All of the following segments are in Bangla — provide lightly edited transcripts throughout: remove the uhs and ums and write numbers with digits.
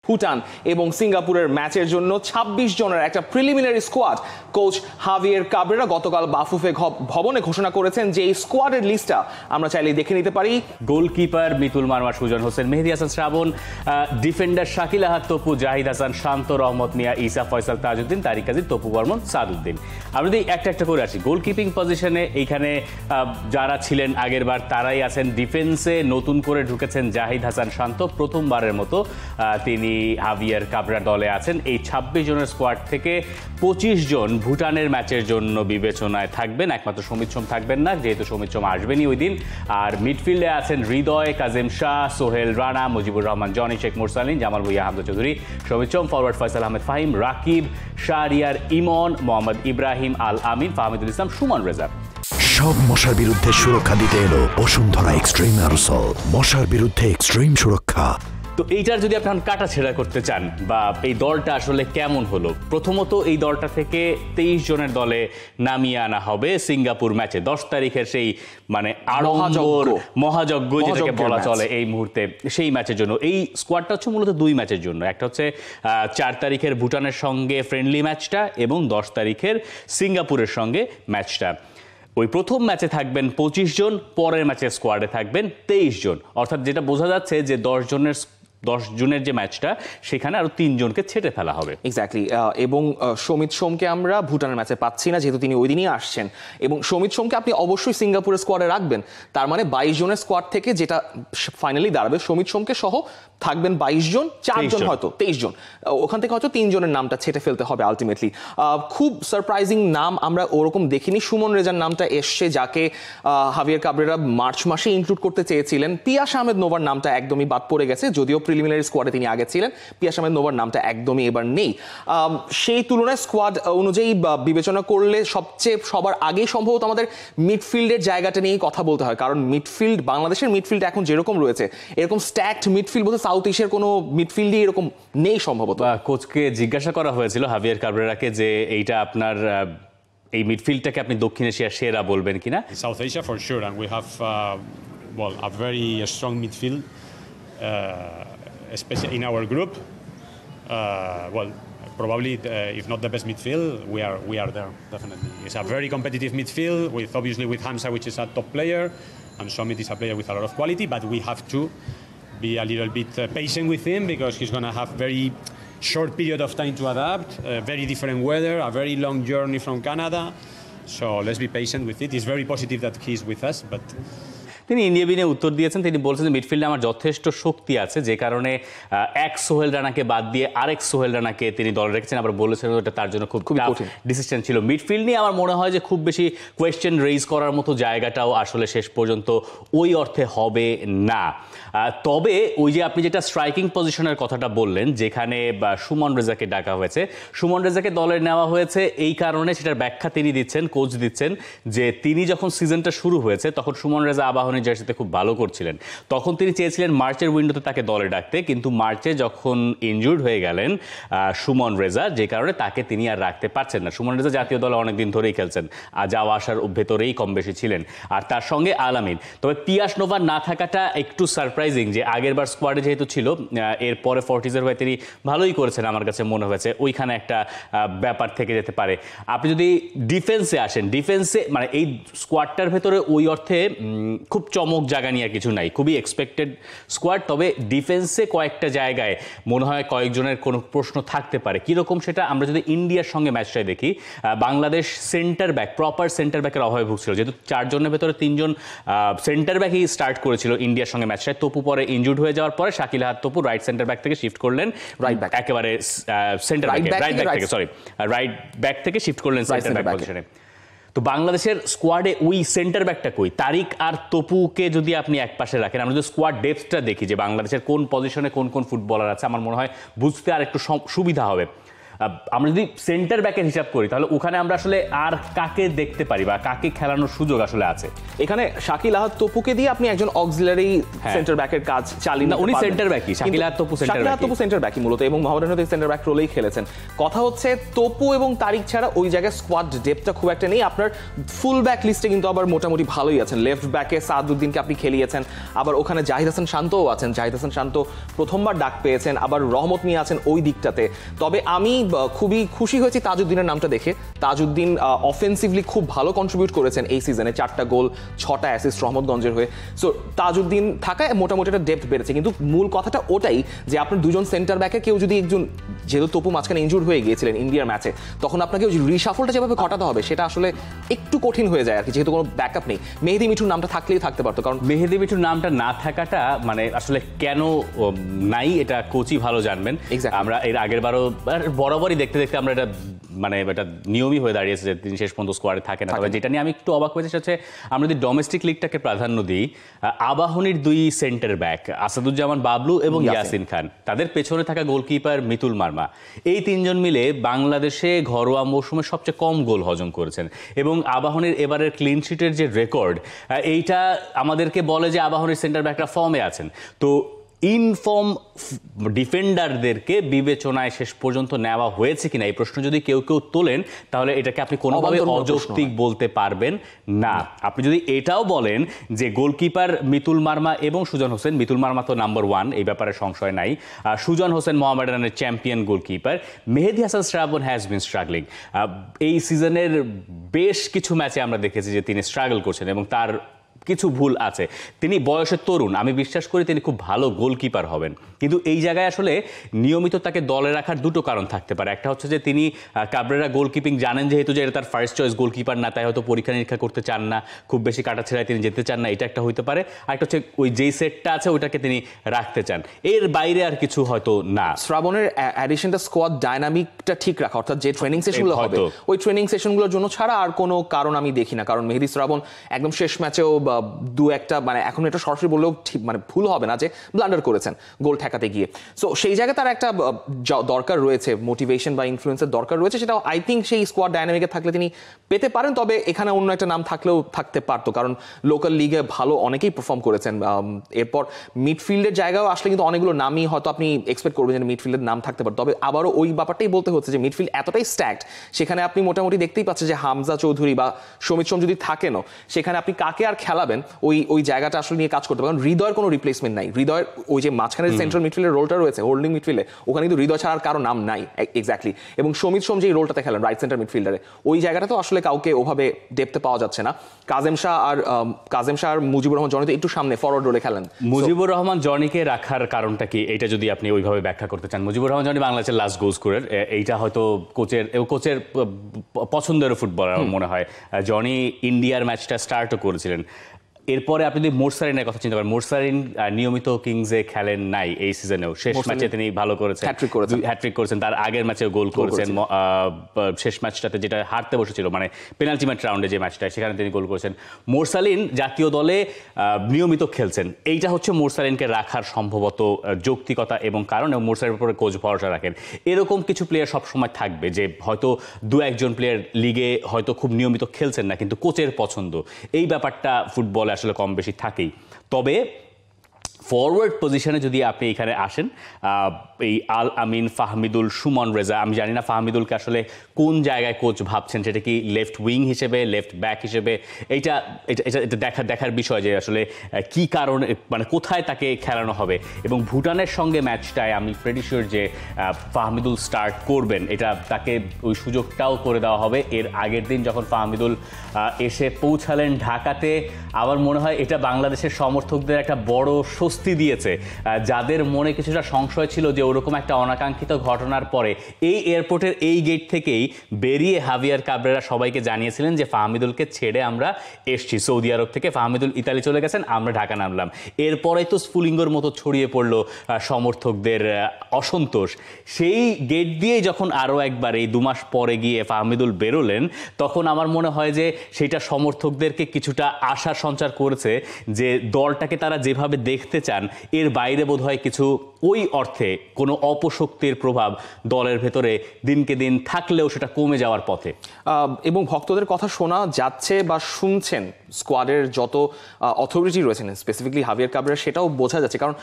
ভুটান এবং সিঙ্গাপুরের ম্যাচের জন্য ২৬ জনের একটা preliminary squad coach Javier Cabrera গতকাল বাফুফে ভবনে ঘোষণা করেছেন যে এই স্কোয়াডের লিস্টটা আমরা চাইলে দেখে নিতে পারি। গোলকিপার মিতুল মারমা, সুজন হোসেন, মেহেদী হাসান শ্রাবণ, ডিফেন্ডার শাকিল আহাদ তপু, জাহিদ হাসান, শান্ত, রহমত মিয়া, ইসা ফয়সাল, তাজউদ্দিন, তারিক কাজী, তপু বর্মন, সাদউদ্দিন। আমরা যদি একটা একটা করে আসি, গোলকিপিং পজিশনে এইখানে যারা ছিলেন আগের বার তারাই আছেন। ডিফেন্সে নতুন করে ঢুকেছেন জাহিদ হাসান শান্ত, প্রথমবারের মতো তিনি হাভিয়ের কাবরেরা দলে আছেন। এই ২৬ জনের স্কোয়াড থেকে ২৫ জন ভুটানের ম্যাচের জন্য বিবেচনায় থাকবেন, একমাত্র সমিত সোম থাকবেন না, যেহেতু সমিত সোম আসবেনই ওই দিন। আর মিডফিল্ডে আছেন হৃদয়, কাজেম শাহ, সোহেল রানা, মুজিবুর রহমান জনি, শেখ মুরসালিন, জামাল ভুঁইয়া, হামজা চৌধুরী, সমিত সোম, ফরওয়ার্ড ফয়সাল আহমেদ ফাহিম, রাকিব, শাহরিয়ার ইমন, মোহাম্মদ ইব্রাহিম, আল আমিন, ফাহমিদুল ইসলাম, সুমন রেজা। সব মশার বিরুদ্ধে সুরক্ষা দিতে এলো বসুন্ধরা এক্সট্রিম অ্যারোসল, মশার বিরুদ্ধে এক্সট্রিম সুরক্ষা। তো এইটার যদি আপনি কাটা ছেঁড়া করতে চান বা এই দলটা আসলে কেমন হলো, প্রথমত এই দলটা থেকে 23 জনের দলে নামিয়ে আনা হবে সিঙ্গাপুর ম্যাচে 10 তারিখের সেই মানে মহাযজ্ঞ যেটাকে বলা চলে এই মুহূর্তে, সেই ম্যাচের জন্য। এই স্কোয়াডটা হচ্ছে মূলত 2 ম্যাচের জন্য, একটা হচ্ছে 4 তারিখের ভুটানের সঙ্গে ফ্রেন্ডলি ম্যাচটা এবং 10 তারিখের সিঙ্গাপুরের সঙ্গে ম্যাচটা। ওই প্রথম ম্যাচে থাকবেন 25 জন, পরের ম্যাচে স্কোয়াডে থাকবেন 23 জন, অর্থাৎ যেটা বোঝা যাচ্ছে যে 10 জনের যে ম্যাচটা সেখানে আরো 3 জনকে ছেটে ফেলা হবে। এক্স্যাক্টলি। এবং সমিত সোমকে আমরা ভুটানের ম্যাচে পাচ্ছি না, যেহেতু তিনি ওই দিনই আসছেন। এবং সমিত সোমকে আপনি অবশ্যই সিঙ্গাপুরের স্কোয়াডে রাখবেন। তার মানে 22 জনের স্কোয়াড থেকে যেটা ফাইনালি দাঁড়াবে, সমিত সোমকে সহ থাকবেন 22 জন, 4 জন হয়তো 23 জন, ওখান থেকে হয়তো 3 জনের নামটা ছেটে ফেলতে হবে আলটিমেটলি। খুব সারপ্রাইজিং নাম আমরা ওরকম দেখিনি। সুমন রেজার নামটা এসছে, যাকে হাভিয়ের কাবরেরা মার্চ মাসে ইনক্লুড করতে চেয়েছিলেন। পিয়াস আহমেদ নোভার নামটা একদমই বাদ পড়ে গেছে, যদিও প্রিলিমিনারি স্কোয়াডে তিনি আগে ছিলেন। পিয়াস আহমেদ নোভার নামটা একদমই এবার নেই। সেই তুলনায় স্কোয়াড অনুযায়ী বিবেচনা করলে সবার আগেই সম্ভবত আমাদের মিডফিল্ডের জায়গাটা নিয়েই কথা বলতে হয়, কারণ মিডফিল্ড, বাংলাদেশের মিডফিল্ড এখন যেরকম রয়েছে, এরকম স্ট্যাকড মিডফিল্ড বলতে সাউথ এশিয়ার কোনো মিডফিল্ডই এরকম নেই সম্ভবত। কোচকে জিজ্ঞাসা করা হয়েছিল হাভিয়ের কাবরেরাকে যে এইটা আপনার এই মিডফিল্ডটাকে আপনি দক্ষিণ এশিয়ার সেরা বলবেন কিনা। South Asia for sure, and we have a very strong midfield, especially in our group. Probably if not the best midfield, we are there definitely. It's a very competitive midfield with obviously with Hamza, which is a top player, and Somit is a player with a lot of quality, but we have to be a little bit patient with him because he's going to have very short period of time to adapt, very different weather, a very long journey from Canada. So let's be patient with it. It's very positive that he's with us, but তিনি ইন্ডিয়া বিনে উত্তর দিয়েছেন। তিনি বলছেন যে মিডফিল্ডে আমার যথেষ্ট শক্তি আছে, যে কারণে এক সোহেল রানাকে বাদ দিয়ে আরেক সোহেল রানাকে তিনি দলে রেখেছেন। আবার বলেছেন এটা তার জন্য খুব কঠিন ডিসিশন ছিল। মিডফিল্ড নিয়ে আমার মনে হয় যে খুব বেশি কোয়েশ্চেন রেইজ করার মতো জায়গাটাও আসলে শেষ পর্যন্ত ওই অর্থে হবে না। তবে ওই যে আপনি যেটা স্ট্রাইকিং পজিশনের কথাটা বললেন, যেখানে সুমন রেজাকে ডাকা হয়েছে, সুমন রেজাকে দলে নেওয়া হয়েছে এই কারণে, সেটার ব্যাখ্যা তিনি দিচ্ছেন, কোচ দিচ্ছেন, যে তিনি যখন সিজনটা শুরু হয়েছে তখন সুমন রেজা আবাহনী জার্সিতে খুব ভালো করছিলেন। তখন তিনি চেয়েছিলেন মার্চের উইন্ডোতে তাকে দলে ডাকতে, কিন্তু মার্চে যখন ইনজুর্ড হয়ে গেলেন সুমন রেজা, যে কারণে তাকে তিনি আর রাখতে পারছেন না। সুমন রেজা জাতীয় দলে অনেকদিন ধরেই খেলছেন, যাওয়া আসার ভেতরেই কম বেশি ছিলেন, আর তার সঙ্গে আল আমিন। তবে পিয়াস নোভার না থাকাটা একটু সারপ্রাইজিং, যে আগের বার স্কোয়াডে যেহেতু ছিল, এরপরে ফর্টিজের হয়ে তিনি ভালোই করেছেন আমার কাছে মনে হয়েছে, ওইখানে একটা ব্যাপার থেকে যেতে পারে। আপনি যদি ডিফেন্সে আসেন, ডিফেন্সে মানে এই স্কোয়াডটার ভেতরে ওই অর্থে খুব চমক জায়গা নিয়ে কিছু নাই, খুবই এক্সপেক্টেড স্কোয়াড। তবে ডিফেন্সে কয়েকটা জায়গায় মনে হয় কয়েকজনের কোনো প্রশ্ন থাকতে পারে। কীরকম সেটা আমরা যদি ইন্ডিয়ার সঙ্গে ম্যাচটাই দেখি, Bangladesh centre back, proper centre ব্যাকের অভাবে ভুগছিল, যেহেতু 4 জনের ভেতরে 3 জন সেন্টার ব্যাকই স্টার্ট করেছিল ইন্ডিয়ার সঙ্গে ম্যাচটায়। তপু পরে ইনজুর্ড হয়ে যাওয়ার পরে শাকিল আহাদ তপু রাইট সেন্টার ব্যাক থেকে শিফট করলেন রাইট ব্যাক, একেবারে সেন্টার ব্যাক, রাইট ব্যাক থেকে শিফট করলেন সেন্টার ব্যাক পজিশনে। তো বাংলাদেশের স্কোয়াডে ওই সেন্টার ব্যাকটা কই? তারিক আর তপুকে যদি আপনি এক পাশে রাখেন, আমরা যদি স্কোয়াড ডেপথটা দেখি যে বাংলাদেশের কোন পজিশনে কোন কোন ফুটবলার আছে, আমার মনে হয় বুঝতে আর একটু সুবিধা হবে। আমরা যদি সেন্টার ব্যাকের হিসাব করি তাহলে ওখানে আমরা আসলে আর কাকে দেখতে পারি বা কাকে খেলানোর সুযোগ আসলে আছে? এখানে শাকিল আহাদ তপুকে দিয়ে আপনি একজন অক্সিলারি সেন্টার ব্যাকের কাজ চালিয়ে উনি সেন্টার ব্যাকই, শাকিল আহাদ তপু সেন্টার ব্যাকই মূলত, এবং মোহাম্মদ হানিফ সেন্টার ব্যাক রোলেই খেলেছেন। কথা হচ্ছে তপু এবং তারিক ছাড়া ওই জায়গায় স্কোয়াড ডেপথটা খুব একটা নেই। আপনার ফুল ব্যাক লিস্টে কিন্তু আবার মোটামুটি ভালোই আছেন। লেফট ব্যাকে সাদউদ্দিনকে আপনি খেলিয়েছেন, আবার ওখানে জাহিদ হাসান শান্তও আছেন। জাহিদ হাসান শান্ত প্রথমবার ডাক পেয়েছেন, আবার রহমত মিয়া আছেন ওই দিকটাতে। তবে আমি খুবই খুশি হয়েছি তাজউদ্দিনের নামটা দেখে। তাজউদ্দিন অফেন্সিভলি খুব ভালো কন্ট্রিবিউট করেছেন এই সিজনে, 4টা গোল 6টা অ্যাসিস্ট রহমতগঞ্জের হয়ে। সো তাজউদ্দিন থাকায় মোটামুটি একটা ডেপথ বেড়েছে, কিন্তু মূল কথাটা ওটাই যে আপনার দুজন সেন্টার ব্যাকে কেউ যদি একজন, যেহেতু তপু মাঝখানে ইনজুর হয়ে গিয়েছিলেন ইন্ডিয়ার ম্যাচে, তখন আপনাকে ওই রিশাফলটা যেভাবে ঘটাতে হবে সেটা আসলে একটু কঠিন হয়ে যায় আর কি, যেহেতু কোনো ব্যাকআপ নেই। মেহেদী মিঠুর নামটা থাকলেই থাকতে পারতো, কারণ মেহেদী মিঠুর নামটা না থাকাটা মানে আসলে কেন নাই এটা কোচই ভালো জানবেন। আমরা এর আগের বারও বরাবরই দেখতে দেখতে আমরা এটা মানে এটা নিয়মই হয়ে দাঁড়িয়েছে যে তিনি শেষ পর্যন্ত স্কোয়াডে থাকে না। তবে যেটা নিয়ে আমি একটু অবাক হয়েছি সেটা হচ্ছে আমরা যদি ডোমেস্টিক লিগটাকে প্রাধান্য দিই, আবাহনীর 2 সেন্টার ব্যাক আসাদুজ্জামান বাবলু এবং ইয়াসিন খান, তাদের পেছনে থাকা গোলকিপার মিতুল মার্মা, এই 3 জন মিলে বাংলাদেশে ঘরোয়া মৌসুমে সবচেয়ে কম গোল হজম করেছেন। এবং আবাহনীর এবারের ক্লিন শিটের যে রেকর্ড, এইটা আমাদেরকে বলে যে আবাহনীর সেন্টার ব্যাকরা ফর্মে আছেন। তো ইনফর্ম ডিফেন্ডারদেরকে বিবেচনায় শেষ পর্যন্ত নেওয়া হয়েছে কিনা এই প্রশ্ন যদি কেউ তোলেন, তাহলে এটাকে আপনি কোনোভাবে অযৌক্তিক বলতে পারবেন না। আপনি যদি এটাও বলেন যে গোলকিপার মিতুল মার্মা এবং সুজন হোসেন, মিতুল মার্মা তো নাম্বার 1, এই ব্যাপারে সংশয় নাই। সুজন হোসেন মোহামেডানের champion goalkeeper. Mehedi Hasan Srabon has been struggling. এই সিজনের বেশ কিছু ম্যাচে আমরা দেখেছি যে তিনি স্ট্রাগল করছেন এবং তার কিছু ভুল আছে। তিনি বয়সে তরুণ, আমি বিশ্বাস করি তিনি খুব ভালো গোলকিপার হবেন, কিন্তু এই জায়গায় আসলে নিয়মিত তাকে দলে রাখার 2টো কারণ থাকতে পারে। একটা হচ্ছে যে তিনি কাবরেরা গোলকিপিং জানেন, যেহেতু যে এটা তার ফার্স্ট চয়েস গোলকিপার না, তাই হয়তো পরীক্ষা নিরীক্ষা করতে চান না, খুব বেশি কাটা ছেড়ায় তিনি যেতে চান না, এটা একটা হইতে পারে। আরেকটা হচ্ছে ওই যেই সেটটা আছে ওইটাকে তিনি রাখতে চান, এর বাইরে আর কিছু হয়তো না। শ্রাবণের অ্যাডিশনটা স্কোয়াড ডাইনামিকটা ঠিক রাখা, অর্থাৎ যে ট্রেনিং সেশনগুলো হবে ওই ট্রেনিং সেশনগুলোর জন্য ছাড়া আর কোনো কারণ আমি দেখি না। কারণ মেহেদী শ্রাবণ একদম শেষ ম্যাচেও 2-1টা মানে এখন এটা সরাসরি বললেও ঠিক মানে ভুল হবে না যে ব্লান্ডার করেছেন গোল ঠেকাতে গিয়ে। সো সেই জায়গায় তার একটা দরকার রয়েছে, মোটিভেশন বা ইনফ্লুয়েন্সের দরকার রয়েছে, সেটা আই থিঙ্ক সেই স্কোয়াড ডায়নামিকে থাকলে তিনি পেতে পারেন। তবে এখানে অন্য একটা নাম থাকলেও থাকতে পারতো, কারণ লোকাল লিগে ভালো অনেকেই পারফর্ম করেছেন। এরপর মিডফিল্ডের জায়গাও আসলে কিন্তু অনেকগুলো নামই হয়তো আপনি এক্সপেক্ট করবেন যে মিডফিল্ডের নাম থাকতে পারে। তবে আবারও ওই ব্যাপারটাই বলতে হচ্ছে যে মিডফিল্ড এতটাই স্ট্যাকড, সেখানে আপনি মোটামুটি দেখতেই পাচ্ছেন যে হামজা চৌধুরী বা সমিত সোম যদি থাকেনও, সেখানে আপনি কাকে আর খেলাবেন ওই জায়গাটা আসলে নিয়ে কাজ করতে পারেন। হৃদয়ের কোনো রিপ্লেসমেন্ট নাই। হৃদয়ের ওই যে মাঝখানে সেন্ট্রাল মিডফিল্ডের রোলটা রয়েছে হোল্ডিং মিডফিল্ডে, ওখানে কিন্তু হৃদয় ছাড়ার কারো নাম নাই এক্স্যাক্টলি। এবং সমিত সোম যে রোলটাতে খেলেন রাইট সেন্টার মিডফিল্ডারে, ওই জায়গাটা তো আসলে কাউকে ওভাবে ডেপথে পাওয়া যাচ্ছে না। কাজেম শাহ আর মুজিবুর রহমান জনি তো একটু সামনে ফরওয়ার্ড রোলে খেলেন। মুজিবুর রহমান জনিকে রাখার কারণটা কি, এটা যদি আপনি ওইভাবে ব্যাখ্যা করতে চান। মুজিবুর রহমান জনি বাংলাদেশের লাস্ট গোল স্কোরার, এইটা হয়তো কোচের পছন্দের ফুটবলার মনে হয়। জনি ইন্ডিয়ার ম্যাচটা স্টার্টও করেছিলেন। এরপরে আপনি যদি মোরসারিনের কথা চিন্তা করেন, মোরসারিন নিয়মিত কিংসে খেলেন নাই এই সিজনেও, শেষ ম্যাচে তিনি ভালো করেছেন, হ্যাট্রিক করেছেন, তার আগের ম্যাচে গোল করেছেন, শেষ ম্যাচটাতে যেটা হারতে বসেছিল মানে পেনাল্টি ম্যাচ রাউন্ডে যে ম্যাচটা, সেখানে তিনি গোল করেছেন। মোরসালিন জাতীয় দলে নিয়মিত খেলছেন, এইটা হচ্ছে মোরসালিনকে রাখার সম্ভবত যৌক্তিকতা এবং কারণ, এবং মোরসালিনের উপরে কোচ ভরসা রাখেন। এরকম কিছু প্লেয়ার সবসময় থাকবে যে হয়তো 2-1জন প্লেয়ার লিগে হয়তো খুব নিয়মিত খেলছেন না, কিন্তু কোচের পছন্দ, এই ব্যাপারটা ফুটবলে আসলে কম বেশি থাকেই। তবে ফরওয়ার্ড পজিশনে যদি আপনি এখানে আসেন, এই আল আমিন, ফাহমিদুল, সুমন রেজা, আমি জানি না ফাহমিদুলকে আসলে কোন জায়গায় কোচ ভাবছেন, সেটা কি লেফট উইং হিসেবে, লেফট ব্যাক হিসেবে, এটা দেখার বিষয় যে আসলে কি কারণে মানে কোথায় তাকে খেলানো হবে। এবং ভুটানের সঙ্গে ম্যাচটায় আমি প্রেটি শিওর যে ফাহমিদুল স্টার্ট করবেন, এটা তাকে ওই সুযোগটাও করে দেওয়া হবে। এর আগের দিন যখন ফাহমিদুল এসে পৌঁছালেন ঢাকাতে, আমার মনে হয় এটা বাংলাদেশের সমর্থকদের একটা বড় স্বস্তি দিয়েছে, যাদের মনে কিছুটা সংশয় ছিল যে ওরকম একটা অনাকাঙ্ক্ষিত ঘটনার পরে এই এয়ারপোর্টের এই গেট থেকেই বেরিয়ে হাভিয়ার কাবরেরা সবাইকে জানিয়েছিলেন যে ফাহমিদুলকে ছেড়ে আমরা এসছি সৌদি আরব থেকে, ফাহমিদুল ইতালি চলে গেছেন, আমরা ঢাকা নামলাম। এরপরে তো স্ফুলিঙ্গর মতো ছড়িয়ে পড়লো সমর্থকদের অসন্তোষ। সেই গেট দিয়ে যখন আরও একবার এই 2 মাস পরে গিয়ে ফাহমিদুল বেরোলেন, তখন আমার মনে হয় যে সেটা সমর্থকদেরকে কিছুটা আশার সঞ্চার করেছে যে দলটাকে তারা যেভাবে দেখতে জিততে চান, এর বাইরে বোধহয় কিছু ওই অর্থে কোনো অপশক্তির প্রভাব দলের ভেতরে দিনকে দিন থাকলেও সেটা কমে যাওয়ার পথে। এবং ভক্তদের কথা শোনা যাচ্ছে বা শুনছেন স্কোয়াডের যত অথরিটি রয়েছেন, স্পেসিফিকলি হাভিয়ার কাবরেরা, সেটাও বোঝা যাচ্ছে। কারণ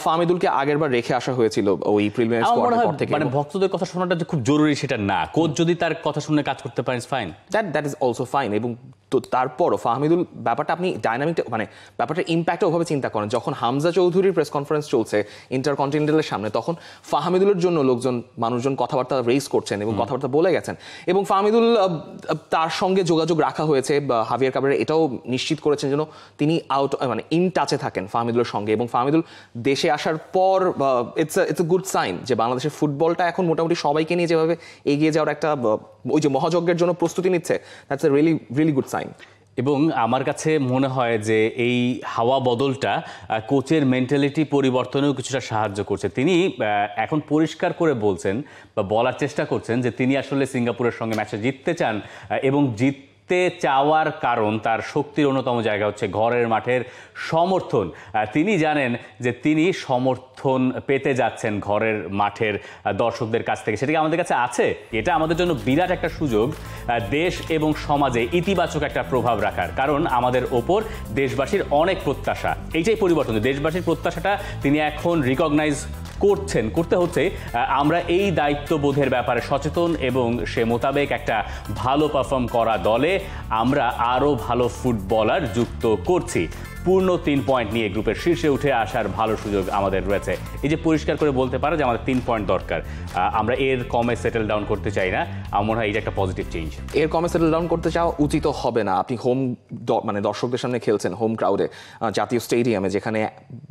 ফাহমিদুলকে আগেরবার রেখে আসা হয়েছিল ওই প্রিলিমিনারি স্কোয়াডের পর থেকে। মানে ভক্তদের কথা শোনাটা যে খুব জরুরি সেটা না, কোচ যদি তার কথা শুনে কাজ করতে পারেন fine, that is also fine. এবং তো তারপরও ফাহমিদুল ব্যাপারটা আপনি ডাইনামিকটা মানে ব্যাপারটা ইম্প্যাক্টটা ওভাবে চিন্তা করেন, যখন হামজা চৌধুরীর প্রেস কনফারেন্স চলছে ইন্টারকন্টিনেন্টালের সামনে, তখন ফাহমিদুলের জন্য মানুষজন কথাবার্তা রেইজ করছেন এবং কথাবার্তা বলে গেছেন। এবং ফাহমিদুল তার সঙ্গে যোগাযোগ রাখা হয়েছে, হাভিয়ার কাবরেরা এটাও নিশ্চিত করেছেন যেন তিনি মানে ইন টাচে থাকেন ফাহমিদুলের সঙ্গে। এবং ফাহমিদুল দেশে আসার পর ইটস এ গুড সাইন যে বাংলাদেশের ফুটবলটা এখন মোটামুটি সবাইকে নিয়ে যেভাবে এগিয়ে যাওয়ার একটা ওই যে মহাযজ্ঞের জন্য প্রস্তুতি নিচ্ছে, that's a really good sign. এবং আমার কাছে মনে হয় যে এই হাওয়া বদলটা কোচের মেন্টালিটি পরিবর্তনেও কিছুটা সাহায্য করছে। তিনি এখন পরিষ্কার করে বলছেন বা বলার চেষ্টা করছেন যে তিনি আসলে সিঙ্গাপুরের সঙ্গে ম্যাচে জিততে চান, এবং জিততে চাওয়ার কারণ তার শক্তির অন্যতম জায়গা হচ্ছে ঘরের মাঠের সমর্থন। তিনি জানেন যে তিনি সমর্থন পেতে যাচ্ছেন ঘরের মাঠের দর্শকদের কাছ থেকে, সেটা কি আমাদের কাছে আছে? এটা আমাদের জন্য বিরাট একটা সুযোগ দেশ এবং সমাজে ইতিবাচক একটা প্রভাব রাখার, কারণ আমাদের ওপর দেশবাসীর অনেক প্রত্যাশা। এইটাই পরিবর্তন, দেশবাসীর প্রত্যাশাটা তিনি এখন রিকগনাইজ করতে হচ্ছে। আমরা এই দায়িত্ববোধের ব্যাপারে সচেতন এবং সে মোতাবেক একটা ভালো পারফর্ম করা দলে আমরা আরও ভালো ফুটবলার যুক্ত করছি। পূর্ণ 3 পয়েন্ট নিয়ে গ্রুপের শীর্ষে উঠে আসার ভালো সুযোগ আমাদের রয়েছে। এই যে পরিষ্কার করে বলতে পারে যে আমাদের 3 পয়েন্ট দরকার, আমরা এর কমে সেটেল ডাউন করতে চাই না, আমার মনে হয় এটা একটা পজিটিভ চেঞ্জ। এর কমে সেটেল ডাউন করতে চাওয়া উচিত হবে না। আপনি মানে দর্শকদের সামনে খেলছেন, হোম ক্রাউডে, জাতীয় স্টেডিয়ামে,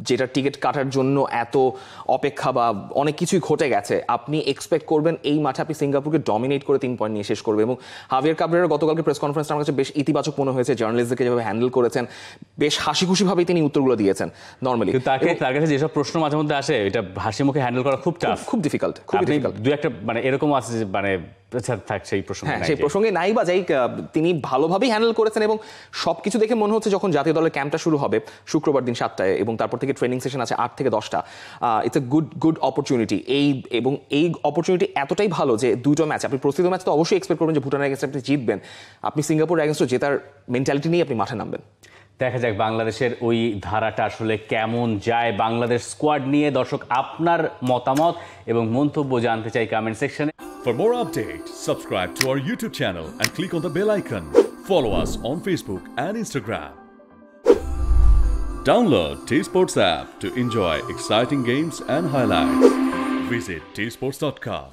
যেটা টিকিট কাটার জন্য এত অপেক্ষা বা অনেক কিছুই ঘটে গেছে। আপনি এক্সপেক্ট করবেন এই মাঠে আপনি সিঙ্গাপুরকে ডমিনেট করে 3 পয়েন্ট নিয়ে শেষ করবে। এবং হাভিয়ার কাবরেরা গতকালকে প্রেস কনফারেন্সটা আমার কাছে বেশ ইতিবাচক মনে হয়েছে। জার্নালিস্টদেরকে যেভাবে হ্যান্ডেল করেছেন, বেশ হাসিখুশিভাবেই তিনি উত্তরগুলো দিয়েছেন নর্মালি। তার কাছে যেসব প্রশ্ন মাঝে মধ্যে আসে, এটা হাসি মুখে হ্যান্ডেল করা খুব টাফ, খুব ডিফিকাল্ট। দু একটা মানে এরকম আছে যে মানে সেই প্রসঙ্গে নাই বা যাই, তিনি ভালোভাবেই হ্যান্ডেল করেছেন। এবং সবকিছু দেখে মনে হচ্ছে যখন জাতীয় দলের ক্যাম্পটা শুরু হবে শুক্রবার দিন 7টায় এবং তারপর থেকে ট্রেনিং সেশন আছে 8 থেকে 10টা, ইটস এ গুড অপরচুনিটি। এই অপরচুনিটি এতটাই ভালো যে দুটো ম্যাচ, আপনি প্রস্তুত ম্যাচ তো অবশ্যই এক্সপেক্ট করবেন যে ভুটানের এগেন্স্টে আপনি জিতবেন, আপনি সিঙ্গাপুর এগেন্স্টে জেতার মেন্টালিটি নিয়ে আপনি মাঠে নামবেন। দেখা যাক বাংলাদেশের ওই ধারাটা আসলে কেমন যায়। বাংলাদেশ স্কোয়াড নিয়ে দর্শক আপনার মতামত এবং মন্তব্য জানতে চাই কমেন্ট সেকশনে। For more updates, subscribe to our YouTube channel and click on the bell icon. Follow us on Facebook and Instagram. Download T-Sports app to enjoy exciting games and highlights. Visit tsports.com.